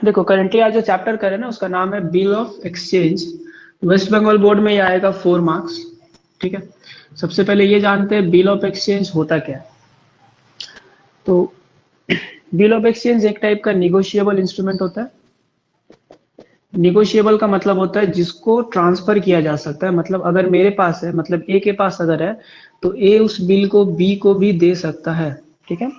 देखो करंटली आज जो चैप्टर कर रहे हैं ना उसका नाम है bill of exchange. West Bengal board में ये आएगा 4 मार्क्स। ठीक है, सबसे पहले ये जानते हैं बिल ऑफ एक्सचेंज होता क्या है। तो बिल ऑफ एक्सचेंज एक टाइप का निगोशिएबल इंस्ट्रूमेंट होता है। निगोशिएबल का मतलब होता है जिसको ट्रांसफर किया जा सकता है। मतलब अगर मेरे पास है, मतलब ए के पास अगर है तो ए उस बिल को बी को भी दे सकता है। ठीक है,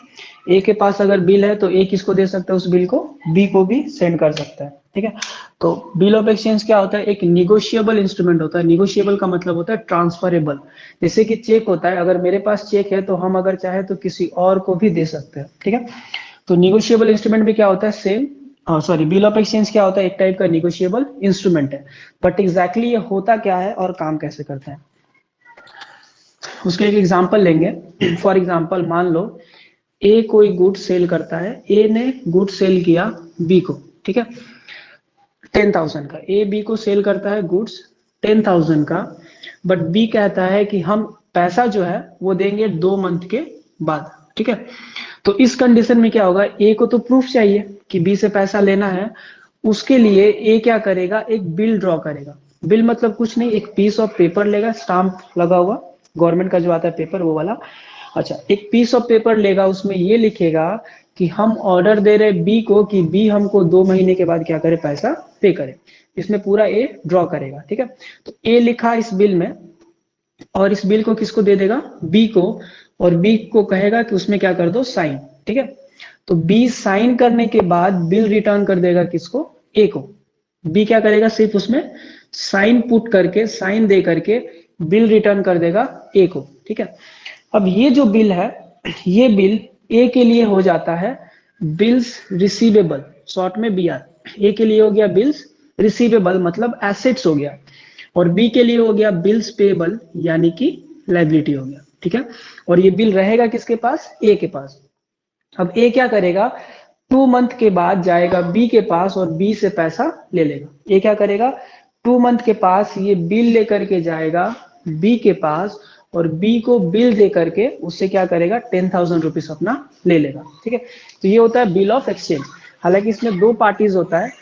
ए के पास अगर बिल है तो ए किसको दे सकता है, उस बिल को बी को भी सेंड कर सकता है। ठीक है, तो बिल ऑफ एक्सचेंज क्या होता है, एक निगोशिएबल इंस्ट्रूमेंट होता है। निगोशिएबल का मतलब होता है ट्रांसफरेबल। जैसे कि चेक होता है, अगर मेरे पास चेक है तो हम अगर चाहे तो किसी और को भी दे सकते हैं। ठीक है, तो निगोशिएबल इंस्ट्रूमेंट भी क्या होता है, same. Sorry, bill of exchange क्या होता है, एक टाइप का निगोशिएबल इंस्ट्रूमेंट है। बट एग्जैक्टली ये होता क्या है और काम कैसे करता है, उसके एक एग्जांपल लेंगे। फॉर एग्जांपल मान लो ए कोई गुड सेल करता है, ए ने गुड सेल किया बी को। ठीक है, 10,000 का ए बी को सेल करता है गुड्स 10,000 का। बट बी कहता है कि हम पैसा जो है वो देंगे 2 मंथ के बाद। ठीक है, तो इस कंडीशन में क्या होगा, ए को तो प्रूफ चाहिए कि बी से पैसा लेना है। उसके लिए ए क्या करेगा, एक बिल ड्रॉ करेगा। बिल मतलब कुछ नहीं, एक पीस ऑफ पेपर लेगा, स्टाम्प लगा हुआ, गवर्नमेंट का जो आता है पेपर वो वाला। अच्छा, एक पीस ऑफ पेपर लेगा, उसमें ये लिखेगा कि हम ऑर्डर दे रहे बी को कि बी हमको 2 महीने के बाद क्या करे, पैसा पे करे। इसमें पूरा ए ड्रॉ करेगा। ठीक है, तो ए लिखा इस बिल में, और इस बिल को किसको दे देगा, बी को, और बी को कहेगा कि उसमें क्या कर दो, साइन। ठीक है, तो बी साइन करने के बाद बिल रिटर्न कर देगा किसको, ए को। बी क्या करेगा, सिर्फ उसमें साइन पुट करके, साइन दे करके बिल रिटर्न कर देगा ए को। ठीक है, अब ये जो बिल है, ये बिल ए के लिए हो जाता है बिल्स रिसीवेबल, शॉर्ट में बी आर। ए के लिए हो गया बिल्स रिसीवेबल, मतलब एसेट्स हो गया। और बी के लिए हो गया बिल्स पेबल, यानी कि लाइबिलिटी हो गया। ठीक है, और ये बिल रहेगा किसके पास, ए के पास। अब ए क्या करेगा, 2 मंथ के बाद जाएगा बी के पास और बी से पैसा ले लेगा। ये क्या करेगा, 2 मंथ के पास ये बिल लेकर के जाएगा बी के पास, और बी को बिल दे करके उससे क्या करेगा, 10,000 रुपीज अपना ले लेगा। ठीक है, तो ये होता है बिल ऑफ एक्सचेंज। हालांकि इसमें 2 पार्टीज होता है,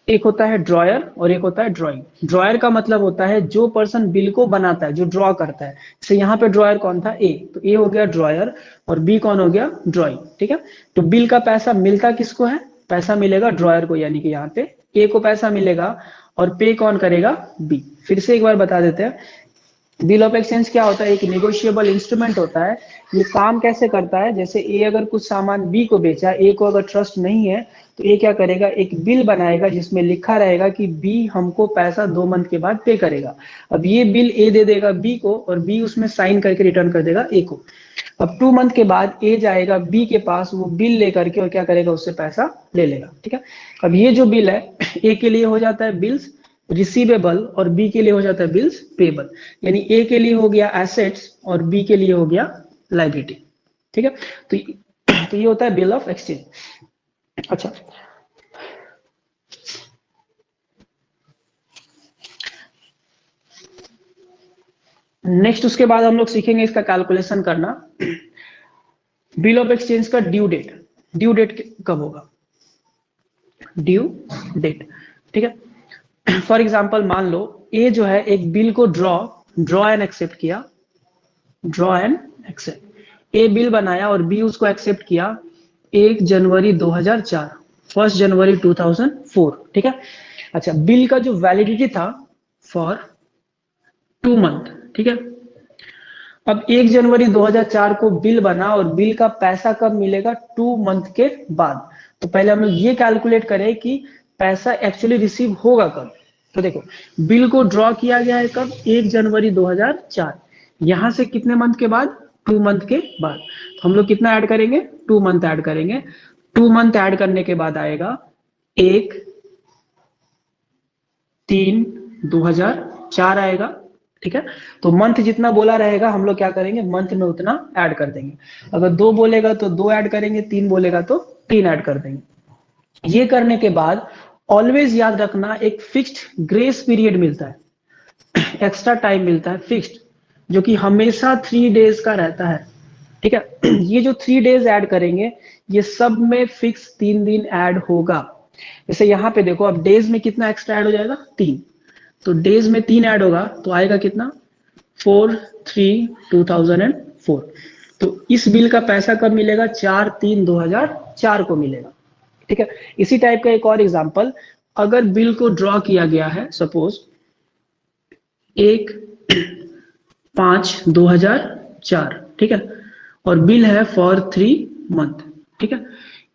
एक होता है ड्रॉयर और एक होता है ड्रॉइंग। ड्रॉयर का मतलब होता है जो पर्सन बिल को बनाता है, जो ड्रॉ करता है। जैसे यहाँ पे ड्रॉयर कौन था, ए, तो ए हो गया ड्रॉयर और बी कौन हो गया, ड्रॉइंग। ठीक है, तो बिल का पैसा मिलता किसको है, पैसा मिलेगा ड्रॉयर को, यानी कि यहाँ पे ए को पैसा मिलेगा, और पे कौन करेगा, बी। फिर से एक बार बता देते हैं, बिल ऑफ एक्सचेंज क्या होता है, एक निगोशिएबल इंस्ट्रूमेंट होता है। ये काम कैसे करता है, जैसे ए अगर कुछ सामान बी को बेचा, ए को अगर ट्रस्ट नहीं है तो ए क्या करेगा, एक बिल बनाएगा जिसमें लिखा रहेगा कि बी हमको पैसा 2 मंथ के बाद पे करेगा। अब ये बिल ए दे देगा बी को, और बी उसमें साइन करके रिटर्न कर देगा ए को। अब 2 मंथ के बाद ए जाएगा बी के पास, वो बिल लेकर के और क्या करेगा, उससे पैसा ले लेगा। ठीक है, अब ये जो बिल है ए के लिए हो जाता है बिल्स रिसीवेबल, और बी के लिए हो जाता है बिल्स पेबल। यानी ए के लिए हो गया एसेट्स और बी के लिए हो गया लाइबिलिटी। ठीक है, तो ये होता है बिल ऑफ एक्सचेंज। अच्छा, नेक्स्ट उसके बाद हम लोग सीखेंगे इसका कैलकुलेशन करना। बिल ऑफ एक्सचेंज का ड्यू डेट, ड्यू डेट कब होगा, ड्यू डेट। ठीक है, फॉर एग्जांपल मान लो ए जो है एक बिल को ड्रॉ एंड एक्सेप्ट किया, draw and accept. A bill बनाया और बी उसको एक्सेप्ट किया 1 जनवरी 2004, 1 जनवरी 2004। ठीक है, अच्छा, बिल का जो वैलिडिटी था फॉर 2 मंथ। ठीक है, अब 1 जनवरी 2004 को बिल बना और बिल का पैसा कब मिलेगा, 2 मंथ के बाद। तो पहले हम लोग ये कैलकुलेट करें कि पैसा एक्चुअली रिसीव होगा कब। तो देखो, बिल को ड्रॉ किया गया है कब, 1 जनवरी 2004। यहां से कितने मंथ के बाद, 2 मंथ के बाद। तो हम लोग कितना ऐड करेंगे, 2 मंथ ऐड करेंगे। 2 मंथ ऐड करने के बाद आएगा 1/3/2004 आएगा। ठीक है, तो मंथ जितना बोला रहेगा हम लोग क्या करेंगे, मंथ में उतना ऐड कर देंगे। अगर 2 बोलेगा तो 2 ऐड करेंगे, 3 बोलेगा तो 3 ऐड कर देंगे। ये करने के बाद ऑलवेज याद रखना, एक फिक्स्ड ग्रेस पीरियड मिलता है, एक्स्ट्रा टाइम मिलता है फिक्स्ड, जो कि हमेशा 3 डेज का रहता है। ठीक है, ये जो 3 डेज ऐड करेंगे, ये सब में फिक्स 3 दिन ऐड होगा। जैसे यहाँ पे देखो, अब डेज में कितना एक्स्ट्रा ऐड हो जाएगा, 3। तो डेज में 3 ऐड होगा तो आएगा कितना, 4/3/2004। तो इस बिल का पैसा कब मिलेगा, 4/3/2004 को मिलेगा। ठीक है, इसी टाइप का एक और एग्जांपल, अगर बिल को ड्रॉ किया गया है सपोज 1/5/2004, ठीक है, और बिल है फॉर 3 मंथ, ठीक है।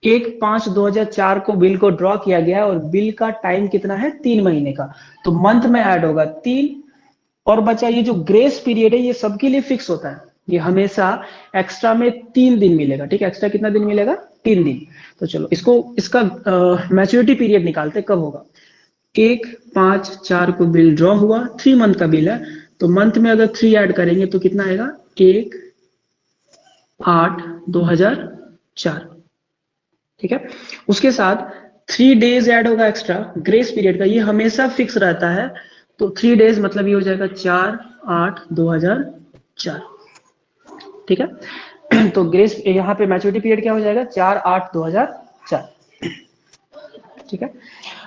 1/5/2004 को बिल को ड्रॉ किया गया है और बिल का टाइम कितना है, 3 महीने का, तो मंथ में ऐड होगा 3। और बचा ये जो ग्रेस पीरियड है, ये सबके लिए फिक्स होता है, ये हमेशा एक्स्ट्रा में 3 दिन मिलेगा। ठीक है, एक्स्ट्रा कितना दिन मिलेगा, 3 दिन। तो चलो इसको, इसका मैच्योरिटी पीरियड निकालते, कब होगा। 1/5/4 को बिल ड्रॉ हुआ, 3 मंथ का बिल है, तो मंथ में अगर 3 ऐड करेंगे तो कितना आएगा, 1/8/2004। ठीक है, उसके साथ 3 डेज ऐड होगा एक्स्ट्रा ग्रेस पीरियड का, ये हमेशा फिक्स रहता है। तो 3 डेज मतलब ये हो जाएगा 4/8/2004। ठीक है, तो ग्रेस यहाँ पे मैच्योरिटी पीरियड क्या हो जाएगा, 4/8/2004। ठीक है,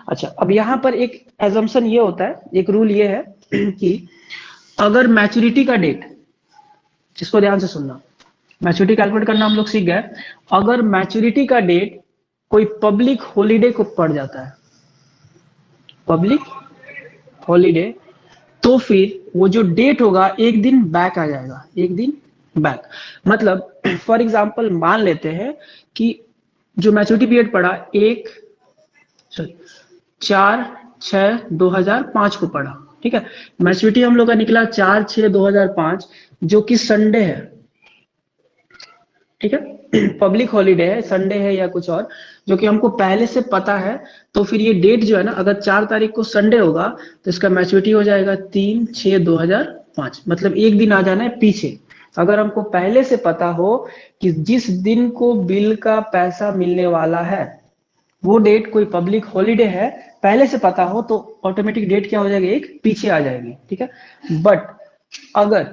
अच्छा अब यहाँ पर एक एजम्पशन ये होता है, एक रूल ये है कि अगर मैच्योरिटी का डेट, जिसको ध्यान से सुनना, मैच्योरिटी कैलकुलेट करना हम लोग सीख गए, अगर मैच्योरिटी का डेट कोई पब्लिक हॉलीडे को पड़ जाता है, पब्लिक हॉलीडे, तो फिर वो जो डेट होगा एक दिन बैक आ जाएगा, एक दिन बैक। मतलब फॉर एग्जांपल मान लेते हैं कि जो मैच्योरिटी पीरियड पड़ा 4/6/2005 को पड़ा। ठीक है, मैच्योरिटी हम लोग का निकला 4/6/2005, जो कि संडे है। ठीक है, पब्लिक हॉलीडे है, संडे है या कुछ और, जो कि हमको पहले से पता है। तो फिर ये डेट जो है ना, अगर 4 तारीख को संडे होगा तो इसका मैच्योरिटी हो जाएगा 3/6/2005, मतलब एक दिन आ जाना है पीछे। अगर हमको पहले से पता हो कि जिस दिन को बिल का पैसा मिलने वाला है वो डेट कोई पब्लिक हॉलीडे है, पहले से पता हो, तो ऑटोमेटिक डेट क्या हो जाएगी, एक पीछे आ जाएगी। ठीक है, बट अगर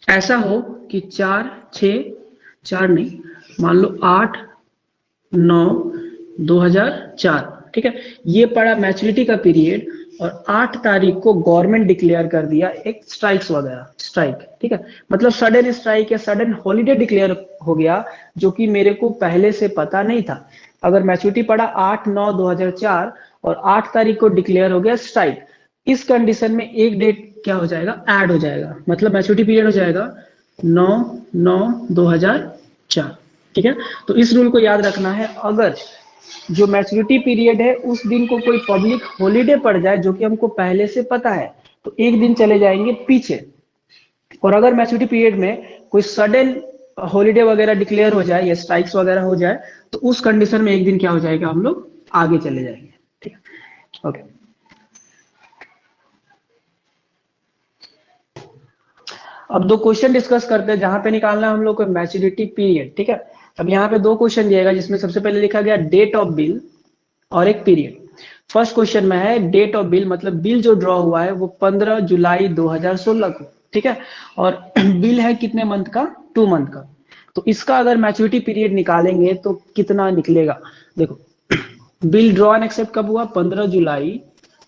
ऐसा हो कि 4/6/4 नहीं, मान लो 8/9/2004, ठीक है, ये पड़ा मैच्योरिटी का पीरियड, और 8 तारीख को गवर्नमेंट डिक्लेयर कर दिया एक स्ट्राइक्स वगैरह, स्ट्राइक, ठीक है, मतलब सडन स्ट्राइक या सडन हॉलीडे डिक्लेयर हो गया, जो कि मेरे को पहले से पता नहीं था। अगर मैच्योरिटी पड़ा 8/9/2004 और 8 तारीख को डिक्लेयर हो गया स्ट्राइक, इस कंडीशन में एक डेट क्या हो जाएगा, ऐड हो जाएगा, मतलब मैच्योरिटी पीरियड हो जाएगा 9/9/2004। ठीक है, तो इस रूल को याद रखना है, अगर जो मैच्योरिटी पीरियड है उस दिन को कोई पब्लिक हॉलीडे पड़ जाए जो कि हमको पहले से पता है, तो एक दिन चले जाएंगे पीछे। और अगर मैच्योरिटी पीरियड में कोई सडन हॉलीडे वगैरह डिक्लेयर हो जाए या स्ट्राइक्स वगैरह हो जाए, तो उस कंडीशन में एक दिन क्या हो जाएगा, हम लोग आगे चले जाएंगे। ठीक है, ओके। अब 2 क्वेश्चन डिस्कस करते हैं जहां पे निकालना है हम लोग को मैच्योरिटी पीरियड। ठीक है, अब यहाँ पे 2 क्वेश्चन दिएगा, जिसमें सबसे पहले लिखा गया डेट ऑफ बिल और एक पीरियड। फर्स्ट क्वेश्चन में है डेट ऑफ बिल, मतलब बिल जो ड्रॉ हुआ है वो 15 जुलाई 2016 को। ठीक है, और बिल है कितने मंथ का, 2 मंथ का। तो इसका अगर मैच्योरिटी पीरियड निकालेंगे तो कितना निकलेगा, देखो बिल ड्रॉ एंड एक्सेप्ट कब हुआ, 15 जुलाई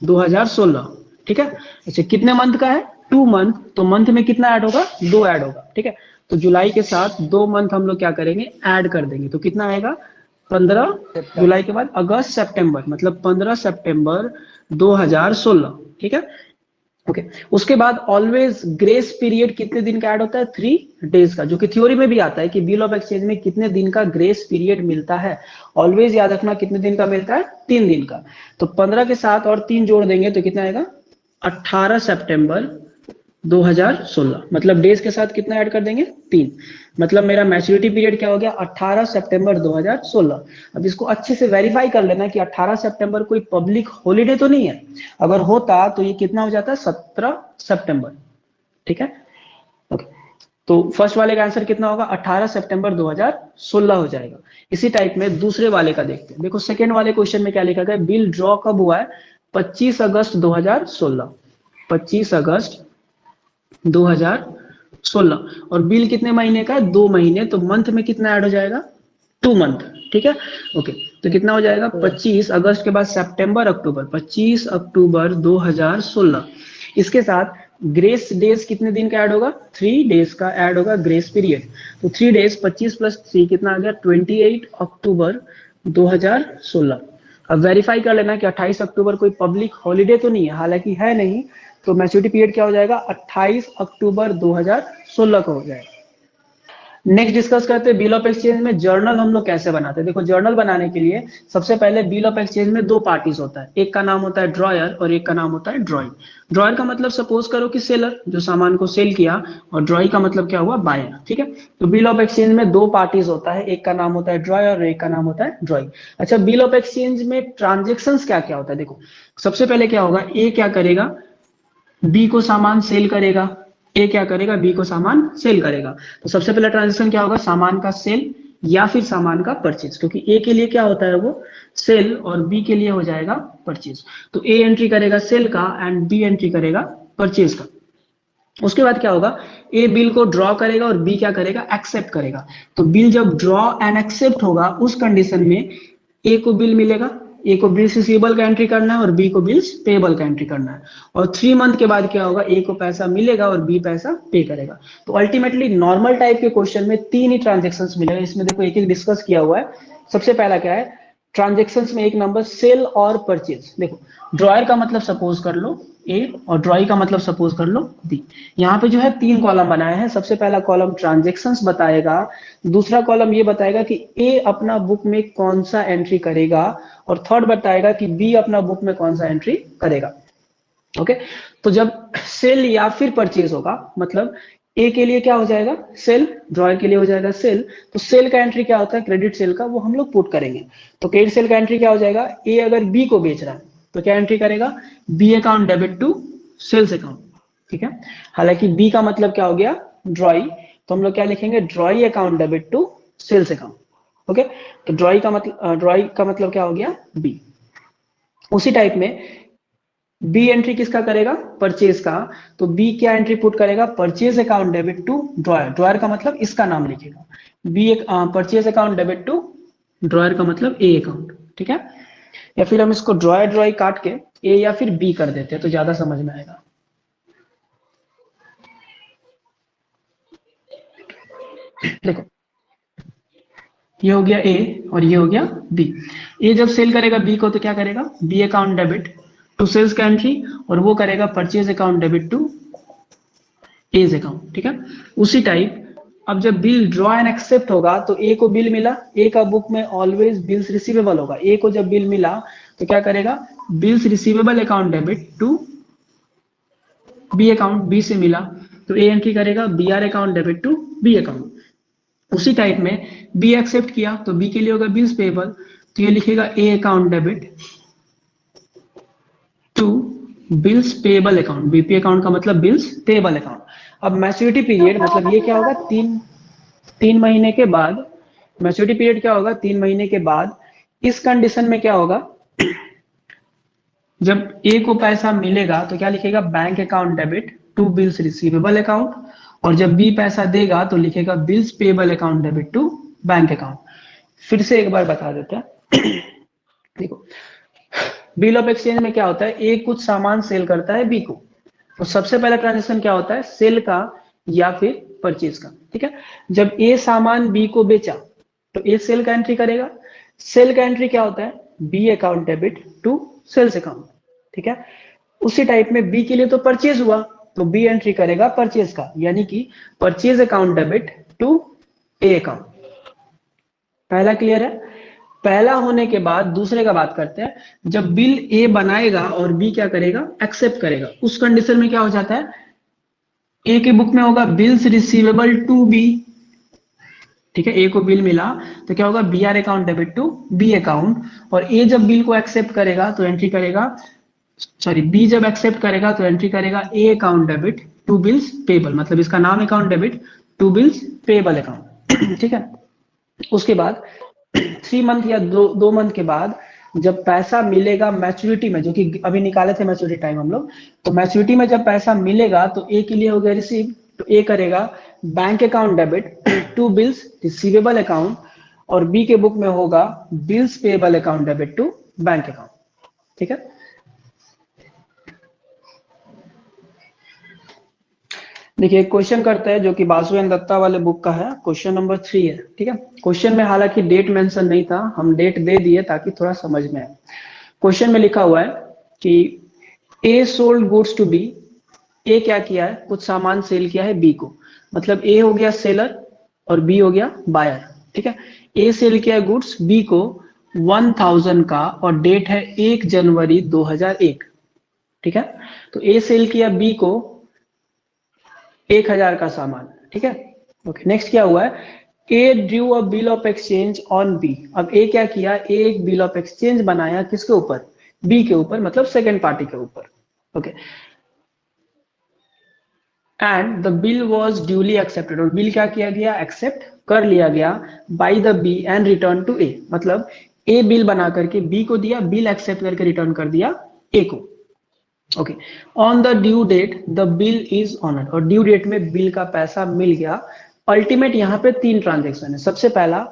2016। ठीक है, अच्छा कितने मंथ का है, 2 मंथ, तो मंथ में कितना ऐड होगा, 2 ऐड होगा। ठीक है, तो जुलाई के साथ 2 मंथ हम लोग क्या करेंगे, ऐड कर देंगे, तो कितना आएगा, 15 जुलाई के बाद अगस्त सितंबर, मतलब 15 सितंबर 2016। ठीक है, ओके। उसके बाद ऑलवेज ग्रेस पीरियड कितने दिन का ऐड होता है, 3 डेज का, जो कि थ्योरी में भी आता है कि बिल ऑफ एक्सचेंज में कितने दिन का ग्रेस पीरियड मिलता है। ऑलवेज याद रखना कितने दिन का मिलता है, 3 दिन का। तो 15 के साथ और 3 जोड़ देंगे तो कितना आएगा, 18 सितंबर 2016, मतलब डेज के साथ कितना ऐड कर देंगे, 3। मतलब मेरा मैच्योरिटी पीरियड क्या हो गया, 18 सितंबर 2016। अब इसको अच्छे से वेरीफाई कर लेना कि 18 सितंबर कोई पब्लिक हॉलीडे तो नहीं है। अगर होता तो ये कितना हो जाता है, 17 सितंबर। ठीक है, ओके। तो फर्स्ट वाले का आंसर कितना होगा, 18 सितंबर 2016 हो जाएगा। इसी टाइप में दूसरे वाले का देखते हैं। देखो सेकेंड वाले क्वेश्चन में क्या लिखा गया, बिल ड्रॉ कब हुआ है, 25 अगस्त 2016, 25 अगस्त 2016, और बिल कितने महीने का है, 2 महीने, तो मंथ में कितना ऐड हो जाएगा, 2 मंथ, ठीक है। ओके, तो कितना हो जाएगा 25 अगस्त के बाद सितंबर अक्टूबर, 25 अक्टूबर 2016। इसके साथ ग्रेस डेज कितने दिन का ऐड होगा, 3 डेज का ऐड होगा ग्रेस पीरियड। तो 3 डेज 25 प्लस 3 कितना आ गया 28 अक्टूबर 2016। अब वेरीफाई कर लेना कि 28 अक्टूबर कोई पब्लिक हॉलीडे तो नहीं है, हालांकि है नहीं, तो मैच्योरिटी पीरियड क्या हो जाएगा 28 अक्टूबर 2016 को हो जाएगा। नेक्स्ट डिस्कस करते हैं बिल ऑफ एक्सचेंज में जर्नल हम लोग कैसे बनाते हैं। देखो जर्नल बनाने के लिए सबसे पहले बिल ऑफ एक्सचेंज में 2 पार्टीज होता है, एक का नाम होता है ड्रॉयर और एक का नाम होता है ड्रॉइंग। ड्रॉयर का मतलब सपोज करो कि सेलर जो सामान को सेल किया, और ड्रॉइंग का मतलब क्या हुआ बायर, ठीक है। तो बिल ऑफ एक्सचेंज में 2 पार्टीज होता है, एक का नाम होता है ड्रॉयर और एक का नाम होता है ड्रॉइंग। अच्छा, बिल ऑफ एक्सचेंज में ट्रांजेक्शन क्या क्या होता है, देखो सबसे पहले क्या होगा, ए क्या करेगा, बी को सामान सेल करेगा, ए क्या करेगा, बी को सामान सेल करेगा। तो सबसे पहला ट्रांजेक्शन क्या होगा, सामान का सेल या फिर सामान का परचेज, क्योंकि ए के लिए क्या होता है वो सेल और बी के लिए हो जाएगा परचेज। तो ए एंट्री करेगा सेल का एंड बी एंट्री करेगा परचेज का। उसके बाद क्या होगा, ए बिल को ड्रॉ करेगा और बी क्या करेगा एक्सेप्ट करेगा। तो बिल जब ड्रॉ एंड एक्सेप्ट होगा उस कंडीशन में ए को बिल मिलेगा, ए को बिल्स रिसीवेबल का एंट्री करना है और बी को बिल्स पेएबल का एंट्री करना है। और 3 मंथ के बाद क्या होगा, ए को पैसा मिलेगा और बी पैसा पे करेगा। तो अल्टीमेटली नॉर्मल टाइप के क्वेश्चन में 3 ही ट्रांजेक्शन्स मिलेगा। इसमें देखो एक एक डिस्कस किया हुआ है। सबसे पहला क्या है, ट्रांजेक्शन्स में एक नंबर सेल और परचेज। देखो ड्रॉयर का मतलब सपोज कर लो ए और ड्रॉइंग का मतलब सपोज कर लो बी। यहाँ पे जो है 3 कॉलम बनाए हैं। सबसे पहला कॉलम ट्रांजेक्शन्स बताएगा, दूसरा कॉलम ये बताएगा कि ए अपना बुक में कौन सा एंट्री करेगा, और थर्ड बताएगा कि बी अपना बुक में कौन सा एंट्री करेगा। ओके, तो जब सेल या फिर परचेज होगा, मतलब ए के लिए क्या हो जाएगा सेल, ड्रॉयर के लिए हो जाएगा सेल। तो सेल का एंट्री क्या होता है, क्रेडिट सेल का, वो हम लोग पुट करेंगे। तो क्रेडिट सेल का एंट्री क्या हो जाएगा, ए अगर बी को बेच रहा है तो क्या एंट्री करेगा, B account debit to sales account, ठीक है। हालांकि बी का मतलब क्या हो गया ड्रॉई, तो हम लोग क्या लिखेंगे, drawee account debit to sales account. Okay, तो ड्रॉई का मतलब क्या हो गया बी। उसी टाइप में बी एंट्री किसका करेगा, परचेज का। तो बी क्या एंट्री पुट करेगा, purchase account debit to drawer, drawer का मतलब इसका नाम लिखेगा, बी एक purchase account debit to drawer का मतलब ए अकाउंट, ठीक है। या फिर हम इसको ड्रॉयर ड्रॉई काट के ए या फिर बी कर देते हैं तो ज्यादा समझ में आएगा। देखो ये हो गया ए और ये हो गया बी। ए जब सेल करेगा बी को तो क्या करेगा, B account debit to sales का एंट्री, और वो करेगा purchase account debit to A's account, ठीक है। उसी टाइप अब जब बिल ड्रॉ एंड एक्सेप्ट होगा तो ए को बिल मिला, ए का बुक में ऑलवेज बिल्स रिसीवेबल होगा। ए को जब बिल मिला तो क्या करेगा, bills receivable account debit to B account, B से मिला तो ए एंट्री करेगा B R account debit to B account. उसी टाइप में बी एक्सेप्ट किया तो बी के लिए होगा बिल्स पेबल, तो ये लिखेगा A account debit to bills payable account, BP account का मतलब बिल्स पेबल अकाउंट। अब मैच्योरिटी पीरियड मतलब ये क्या होगा, 3 महीने के बाद, मैच्योरिटी पीरियड क्या होगा 3 महीने के बाद। इस कंडीशन में क्या होगा, जब ए को पैसा मिलेगा तो क्या लिखेगा, bank account debit to bills receivable account, और जब बी पैसा देगा तो लिखेगा bills payable account debit to bank account. फिर से एक बार बता देते हैं। देखो बिल ऑफ एक्सचेंज में क्या होता है, ए कुछ सामान सेल करता है बी को, तो सबसे पहला ट्रांजेक्शन क्या होता है, सेल का या फिर परचेज का, ठीक है। जब ए सामान बी को बेचा तो ए सेल का एंट्री करेगा। सेल का एंट्री क्या होता है, B account debit to sales account, ठीक है। उसी टाइप में बी के लिए तो परचेज हुआ तो बी एंट्री करेगा परचेज का, यानी कि purchase account debit to A account. पहला क्लियर है। पहला होने के बाद दूसरे का बात करते हैं। जब बिल ए बनाएगा और बी क्या करेगा, एक्सेप्ट करेगा, उस कंडीशन में क्या हो जाता है, ए के बुक में होगा बिल्स रिसीवेबल टू बी, ठीक है। ए को बिल मिला तो क्या होगा, B R account debit to B account, और ए जब बिल को एक्सेप्ट करेगा तो एंट्री करेगा, सॉरी बी जब एक्सेप्ट करेगा तो एंट्री करेगा A account debit to bills payable, मतलब इसका नाम account debit to bills payable account, ठीक है। उसके बाद 3 मंथ या 2 मंथ के बाद जब पैसा मिलेगा मैच्योरिटी में, जो कि अभी निकाले थे मैच्योरिटी टाइम हम लोग, तो मैच्योरिटी में जब पैसा मिलेगा तो ए के लिए हो गया रिसीव, तो ए करेगा bank account debit to bills receivable account, और बी के बुक में होगा bills payable account debit to bank account. ठीक है, देखिए क्वेश्चन करते हैं जो कि बासु एंड दत्ता वाले बुक का है, क्वेश्चन नंबर 3 है। ठीक है, क्वेश्चन में हालांकि डेट मेंशन नहीं था, हम डेट दे दिए ताकि थोड़ा समझ में आए। क्वेश्चन में लिखा हुआ है कि A sold goods to B, A क्या किया है, कुछ सामान सेल किया है बी को, मतलब ए हो गया सेलर और बी हो गया बायर। ठीक है, ए सेल किया गुड्स बी को 1000 का और डेट है 1 जनवरी 2001। ठीक है, तो ए सेल किया बी को 1000 का सामान। ठीक है, ओके, नेक्स्ट क्या हुआ है, A drew a bill of exchange on B. अब ए क्या किया, ए एक बिल ऑफ एक्सचेंज बनाया किसके ऊपर, बी के ऊपर, मतलब सेकेंड पार्टी के ऊपर। Okay, and the bill was duly accepted, और बिल क्या किया गया, एक्सेप्ट कर लिया गया by the B and return to A, मतलब ए बिल बना करके बी को दिया, बिल एक्सेप्ट करके रिटर्न कर दिया ए को। Okay, on the due date the bill is honoured, और ड्यू डेट में बिल का पैसा मिल गया। अल्टीमेट यहाँ पे 3 ट्रांजेक्शन है। सबसे पहला,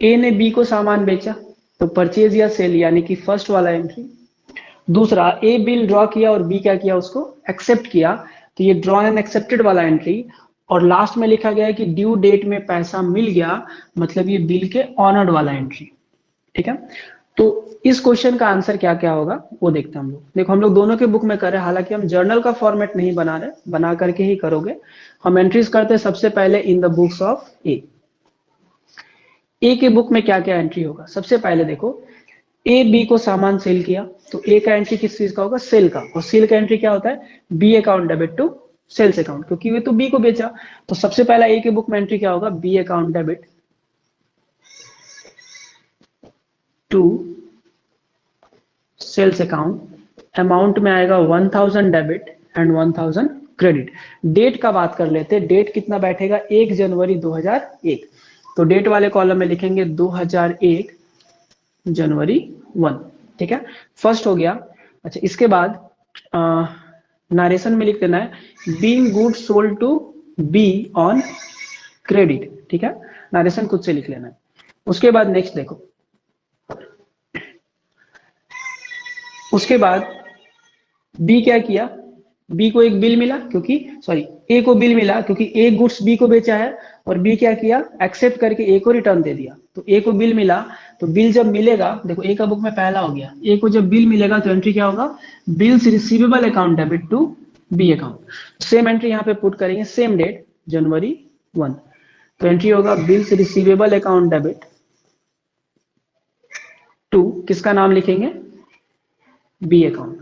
ए ने बी को सामान बेचा, तो परचेज या सेल यानी कि फर्स्ट वाला एंट्री। दूसरा, ए बिल ड्रॉ किया और बी क्या किया, उसको एक्सेप्ट किया, तो ये ड्रॉ एंड एक्सेप्टेड वाला एंट्री। और लास्ट में लिखा गया है कि ड्यू डेट में पैसा मिल गया, मतलब ये बिल के ऑनर्ड वाला एंट्री। ठीक है, तो इस क्वेश्चन का आंसर क्या क्या होगा वो देखते हैं हम लोग। देखो हम लोग दोनों के बुक में कर रहे हैं, हालांकि हम जर्नल का फॉर्मेट नहीं बना रहे, बना करके ही करोगे। हम एंट्रीज करते हैं सबसे पहले इन द बुक्स ऑफ ए। ए के बुक में क्या क्या एंट्री होगा, सबसे पहले देखो, ए बी को सामान सेल किया, तो ए का एंट्री किस चीज का होगा, सेल का, और सेल का एंट्री क्या होता है, B account debit to sales account, क्योंकि वे तो बी को बेचा। तो सबसे पहला ए के बुक में एंट्री क्या होगा, B account debit to sales account, amount में आएगा 1000 डेबिट एंड 1000 क्रेडिट। डेट का बात कर लेते हैं, डेट कितना बैठेगा, 1 जनवरी 2001, तो डेट वाले कॉलम में लिखेंगे 2001 जनवरी 1। ठीक है, फर्स्ट हो गया। अच्छा, इसके बाद नारेशन में लिख देना है being good sold to B on credit. ठीक है, नारेशन खुद से लिख लेना है। उसके बाद नेक्स्ट देखो, उसके बाद बी क्या किया, बी को एक बिल मिला, क्योंकि सॉरी ए को बिल मिला क्योंकि ए गुड्स बी को बेचा है, और बी क्या किया, एक्सेप्ट करके ए को रिटर्न दे दिया। तो ए को बिल मिला, तो बिल जब मिलेगा, देखो ए का बुक में पहला हो गया, ए को जब बिल मिलेगा तो एंट्री क्या होगा, bills receivable account debit to B account. Same entry यहाँ पे पुट करेंगे, सेम डेट जनवरी 1, तो एंट्री होगा bills receivable account debit to, किसका नाम लिखेंगे, बी अकाउंट।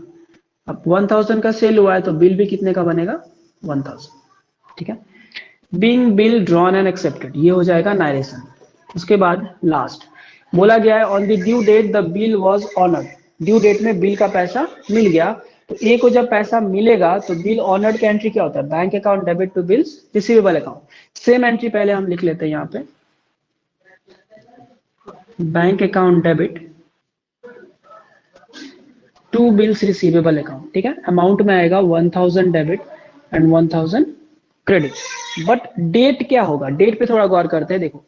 अब 1000 का सेल हुआ है तो बिल भी कितने का बनेगा, 1000। ठीक है, being bill drawn and accepted, ये हो जाएगा नारेशन। उसके बाद लास्ट बोला गया है on the due date the bill was honoured, due date में बिल का पैसा मिल गया। तो ए को जब पैसा मिलेगा तो बिल ऑनर्ड का एंट्री क्या होता है, bank account debit to bills receivable account. Same entry पहले हम लिख लेते हैं यहाँ पे, bank account debit to bills receivable account. ठीक है, अमाउंट में आएगा 1000 debit and 1000 credit. But date क्या होगा, डेट पे थोड़ा गौर करते हैं। देखो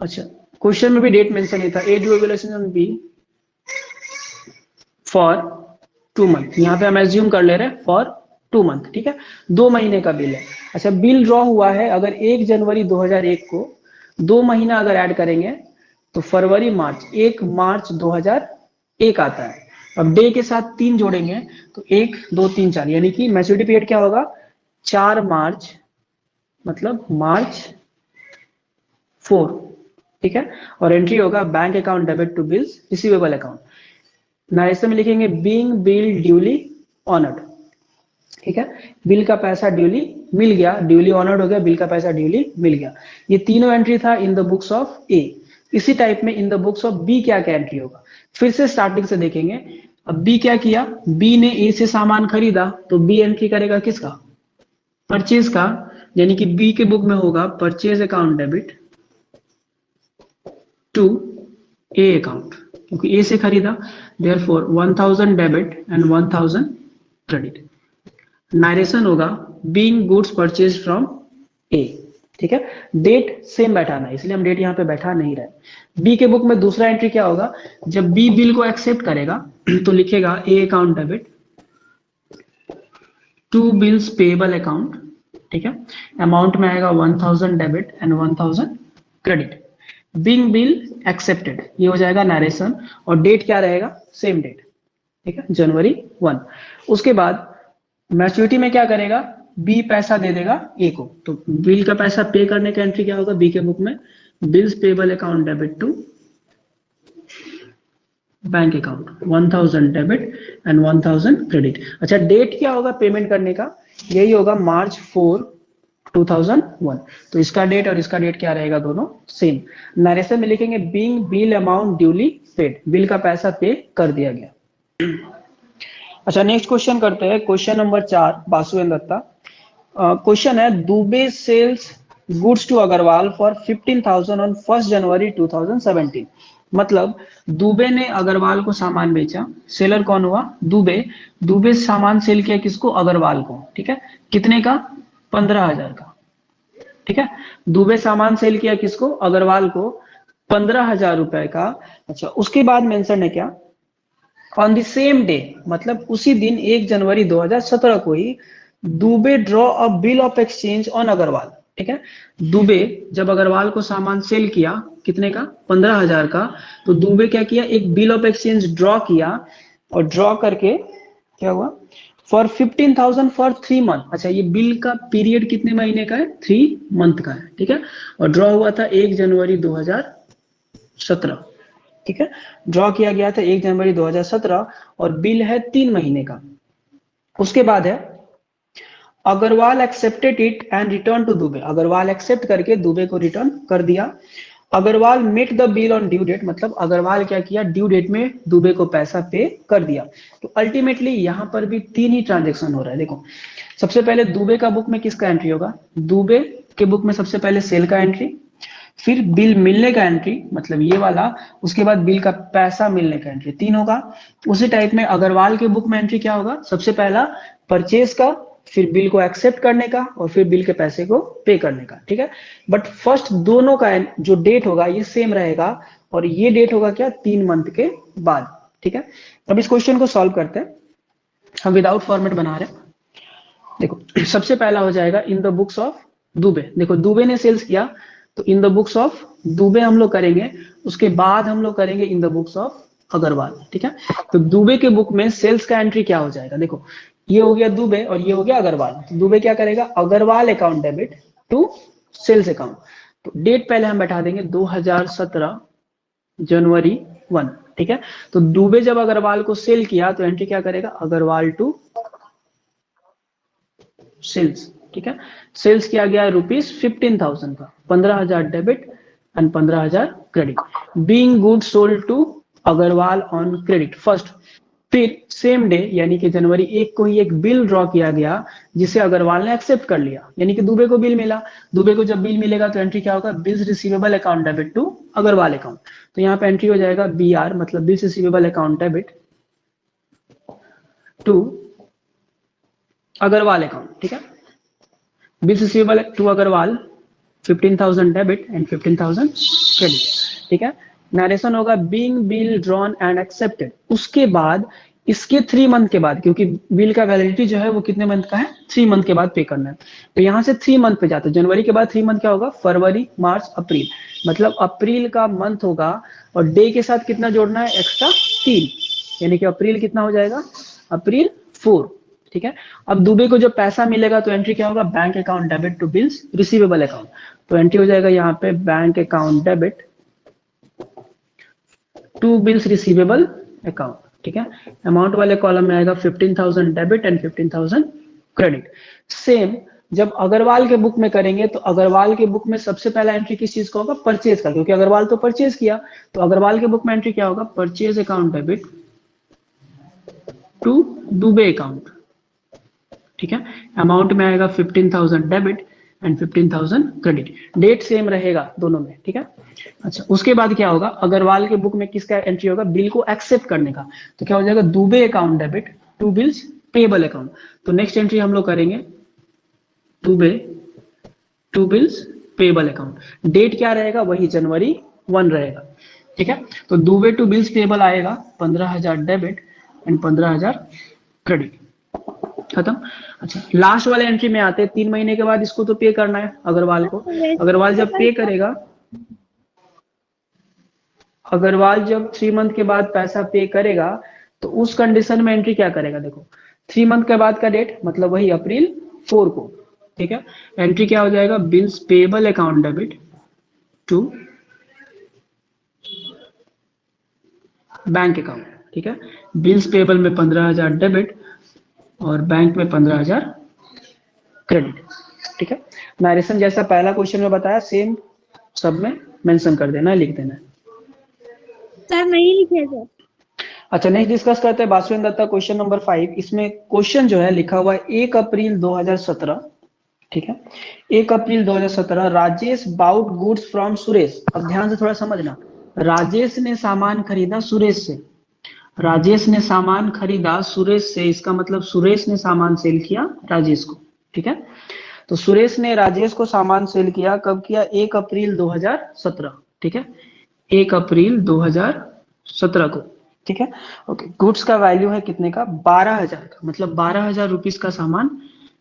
अच्छा, क्वेश्चन में भी डेट मेंशन नहीं था, ए ड्यू एवल्यूएशन बी फॉर 2 मंथ, यहाँ पे हम एज्यूम कर ले रहे हैं फॉर 2 मंथ। ठीक है, 2 महीने का बिल है। अच्छा, बिल ड्रॉ हुआ है अगर 1 जनवरी 2001 को, 2 महीना अगर ऐड करेंगे तो फरवरी मार्च, 1 मार्च 2001 आता है। अब डे के साथ 3 जोड़ेंगे तो 1 2 3 4, यानी कि मैच्योरिटी पीरियड क्या होगा, 4 मार्च, मतलब मार्च 4। ठीक है, और एंट्री होगा bank account debit to bills receivable account. नाइस में लिखेंगे बीइंग बिल ड्यूली ऑनर्ड। ठीक है, बिल का पैसा ड्यूली मिल गया, ड्यूली ऑनर्ड हो गया, बिल का पैसा ड्यूली मिल गया। ये तीनों एंट्री था in the books of A. इसी टाइप में in the books of B क्या क्या एंट्री होगा, फिर से स्टार्टिंग से देखेंगे। अब बी क्या किया, बी ने ए से सामान खरीदा, तो बी एंट्री करेगा किसका, परचेज का, यानी कि बी के बुक में होगा purchase account debit to A account, क्योंकि ए से खरीदा, therefore 1000 debit and 1000 credit. Narration होगा being goods purchase from A, ठीक है। डेट सेम बैठाना है, इसलिए हम डेट यहाँ पे बैठा नहीं रहे। बी के बुक में दूसरा एंट्री क्या होगा, जब बी बिल को एक्सेप्ट करेगा तो लिखेगा A account debit to bills payable account, ठीक है। अमाउंट में आएगा 1000 debit and 1000 credit. Being bill accepted, ये हो जाएगा नरेशन, और डेट क्या रहेगा, सेम डेट, ठीक है, जनवरी 1। उसके बाद मैच्योरिटी में क्या करेगा, बी पैसा दे देगा ए को, तो बिल का पैसा पे करने का एंट्री क्या होगा बी के बुक में, bills payable account debit to bank account, 1000 debit and 1000 credit. अच्छा, डेट क्या होगा पेमेंट करने का, यही होगा मार्च 4 2001। तो इसका डेट और इसका डेट क्या रहेगा, दोनों सेम। नरेशन में लिखेंगे being bill amount duly paid, bill का पैसा पे कर दिया गया। अच्छा, नेक्स्ट क्वेश्चन करते हैं, question number 4, Basu and Datta. Question है, Dubey sells goods to Agarwal for 15,000 on 1 जनवरी 2017। मतलब दुबे ने अग्रवाल को सामान बेचा, सेलर कौन हुआ, दुबे। दुबे सामान सेल किया किसको, अग्रवाल को, ठीक है। कितने का, 15,000 का, ठीक है। दुबे सामान सेल किया किसको, अग्रवाल को, 15,000 रुपए का। अच्छा, उसके बाद मेंशन है क्या, ऑन द सेम डे, मतलब उसी दिन 1 जनवरी 2017 को ही Dubey draw a bill of exchange on Agarwal, ठीक है। दुबे जब अग्रवाल को सामान सेल किया कितने का, 15,000 का, तो दुबे क्या किया, एक बिल ऑफ एक्सचेंज ड्रॉ किया, और ड्रॉ करके क्या हुआ, फॉर 15,000 फॉर 3 मंथ। अच्छा, ये बिल का पीरियड कितने महीने का है, 3 मंथ का है, ठीक है। और ड्रॉ हुआ था 1 जनवरी 2017, ठीक है। ड्रॉ किया गया था 1 जनवरी 2017, और बिल है 3 महीने का। उसके बाद है, Agarwal accepted it and return to Dubey, Agarwal accept करके दुबे को रिटर्न कर दिया। Agarwal met the bill on due date, मतलब अग्रवाल क्या किया, ड्यू डेट में दुबे को पैसा पे कर दिया। तो अल्टीमेटली यहां पर भी 3 ही ट्रांजेक्शन हो रहा है। देखो, सबसे पहले दुबे का बुक में किसका एंट्री होगा, दुबे के बुक में सबसे पहले सेल का एंट्री, फिर बिल मिलने का एंट्री, मतलब ये वाला, उसके बाद बिल का पैसा मिलने का एंट्री, 3 होगा। उसी टाइप में अग्रवाल के बुक में एंट्री क्या होगा, सबसे पहला परचेज का, फिर बिल को एक्सेप्ट करने का, और फिर बिल के पैसे को पे करने का, ठीक है। बट फर्स्ट दोनों का जो डेट होगा ये सेम रहेगा, और ये डेट होगा क्या, 3 मंथ के बाद, ठीक है। अब इस क्वेश्चन को सॉल्व करते हैं, हम विदाउट फॉर्मेट बना रहे हैं। देखो, सबसे पहला हो जाएगा in the books of Dubey. देखो, दुबे ने सेल्स किया, तो in the books of Dubey हम लोग करेंगे, उसके बाद हम लोग करेंगे in the books of Agarwal, ठीक है। तो दुबे के बुक में सेल्स का एंट्री क्या हो जाएगा, देखो ये हो गया दुबे और ये हो गया अग्रवाल। तो दुबे क्या करेगा, Agarwal account debit to sales account. तो डेट पहले हम बैठा देंगे 2017 जनवरी 1, ठीक है। तो दुबे जब अग्रवाल को सेल किया तो एंट्री क्या करेगा, अग्रवाल टू सेल्स, ठीक है। सेल्स किया गया ₹15,000 का, 15,000 debit and 15,000 credit. Being good sold to Agarwal on credit first. फिर सेम डे यानी कि जनवरी 1 को ही एक बिल ड्रॉ किया गया, जिसे अग्रवाल ने एक्सेप्ट कर लिया, यानी कि दुबे को बिल मिला। दुबे को जब बिल मिलेगा तो एंट्री क्या होगा, bills receivable account debit to Agarwal account. तो यहाँ पे एंट्री हो जाएगा BR, मतलब bills receivable account debit to Agarwal account, ठीक है। Bills receivable to Agarwal, 15,000 debit and 15,000 credit, ठीक है। नरेशन होगा being bill drawn and accepted. उसके बाद इसके 3 मंथ के बाद, क्योंकि बिल का वैलिडिटी जो है वो कितने मंथ का है, 3 मंथ के बाद पे करना है। तो यहां से 3 मंथ पे जाते हैं, जनवरी के बाद 3 मंथ क्या होगा, फरवरी मार्च अप्रैल, मतलब अप्रैल का मंथ होगा, और डे के साथ कितना जोड़ना है, एक्स्ट्रा 3, यानी कि अप्रैल कितना हो जाएगा, अप्रैल 4, ठीक है। अब दुबे को जब पैसा मिलेगा तो एंट्री क्या होगा, bank account debit to bills receivable account. तो एंट्री हो जाएगा यहाँ पे bank account debit to bills receivable account, ठीक है। अमाउंट वाले कॉलम में आएगा 15,000 डेबिट एंड 15,000 क्रेडिट। सेम जब अग्रवाल के बुक में करेंगे तो अग्रवाल के बुक में सबसे पहला एंट्री किस चीज का होगा, परचेज का, क्योंकि अग्रवाल तो परचेज किया। तो अग्रवाल के बुक में एंट्री क्या होगा, purchase account debit to Dubey account, ठीक है। अमाउंट में आएगा 15,000 debit and 15,000 credit. Date same रहेगा दोनों में, ठीक है। अच्छा, उसके बाद क्या होगा, अग्रवाल के बुक में किसका एंट्री होगा, बिल को एक्सेप्ट करने का। तो क्या हो जाएगा, Dubey account debit to bills payable account. तो नेक्स्ट एंट्री हम लोग करेंगे to bills payable account. Date क्या रहेगा, वही जनवरी 1 रहेगा, ठीक है। तो दुबे टू बिल्स पेबल आएगा 15,000 डेबिट एंड 15,000 क्रेडिट, खत्म। अच्छा, लास्ट वाले एंट्री में आते हैं, 3 महीने के बाद इसको तो पे करना है अग्रवाल को। अग्रवाल जब पे करेगा, अग्रवाल जब 3 मंथ के बाद पैसा पे करेगा, तो उस कंडीशन में एंट्री क्या करेगा, देखो 3 मंथ के बाद का डेट मतलब वही अप्रैल 4 को, ठीक है। एंट्री क्या हो जाएगा, bills payable account debit to bank account, ठीक है। बिल्स पेबल में 15,000 डेबिट और बैंक में 15,000 क्रेडिट, ठीक है। नरेशन जैसा पहला क्वेश्चन में बताया सेम सब में मेंशन कर देना है, लिख देना है। सर नहीं लिखे सर। अच्छा, नेक्स्ट डिस्कस करते हैं बासुन दत्ता क्वेश्चन नंबर 5। इसमें क्वेश्चन जो है लिखा हुआ है 1 अप्रैल 2017, ठीक है। 1 April 2017 Rajesh bought goods from Suresh. अब ध्यान से थोड़ा समझना, राजेश ने सामान खरीदा सुरेश से, राजेश ने सामान खरीदा सुरेश से, इसका मतलब सुरेश ने सामान सेल किया राजेश को, ठीक है। तो सुरेश ने राजेश को सामान सेल किया, कब किया, 1 अप्रैल 2017, ठीक है। 1 अप्रैल 2017 को, ठीक है। ओके, गुड्स का वैल्यू है कितने का, 12,000 का, मतलब 12,000 रुपीज का सामान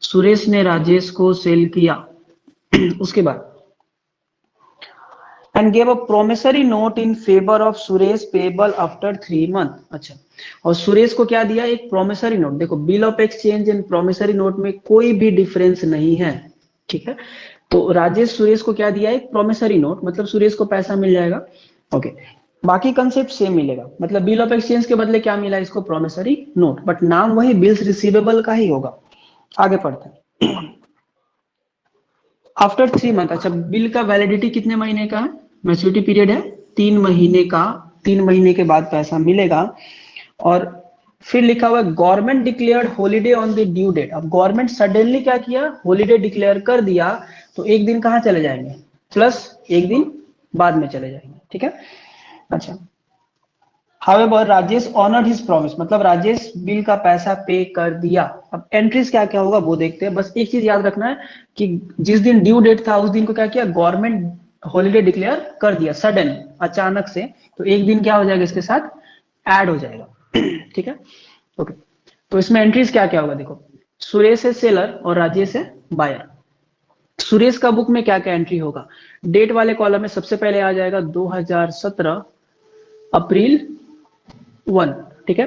सुरेश ने राजेश को सेल किया। उसके बाद and gave a promissory note in favour of Suresh payable after 3 month. अच्छा, और सुरेश को क्या दिया, एक प्रोमिसरी नोट। देखो bill of exchange and promissory note में कोई भी डिफरेंस नहीं है, ठीक है। तो राजेश सुरेश को क्या दिया, एक प्रोमिसरी नोट, मतलब सुरेश को पैसा मिल जाएगा, ओके। बाकी कंसेप्ट सेम मिलेगा, मतलब बिल ऑफ एक्सचेंज के बदले क्या मिला इसको, प्रोमिसरी नोट, बट नाम वही बिल्स रिसीवेबल का ही होगा। आगे पढ़ते हैं। आफ्टर 3 मंथ, अच्छा बिल का वैलिडिटी कितने महीने का है, मैच्योरिटी पीरियड है 3 महीने का, 3 महीने के बाद पैसा मिलेगा। और फिर लिखा हुआ है government declared holiday on the due date. अब गवर्नमेंट सडनली क्या किया, हॉलीडे डिक्लेयर कर दिया, तो एक दिन कहाँ चले जाएंगे, प्लस एक दिन बाद में चले जाएंगे, ठीक है। अच्छा, However, Rajesh honoured his promise, मतलब राजेश बिल का पैसा पे कर दिया। अब एंट्रीज क्या क्या होगा वो देखते हैं, बस एक चीज याद रखना है कि जिस दिन ड्यू डेट था उस दिन को क्या किया, गवर्नमेंट हॉलीडे डिक्लेयर कर दिया सडन, अचानक से, तो एक दिन क्या हो जाएगा इसके साथ ऐड हो जाएगा, ठीक है। ओके, तो इसमें एंट्रीज क्या क्या होगा, देखो सुरेश है सेलर और राजेश है बायर। सुरेश का बुक में क्या क्या एंट्री होगा, डेट वाले कॉलम में सबसे पहले आ जाएगा 2017 अप्रैल 1, ठीक है।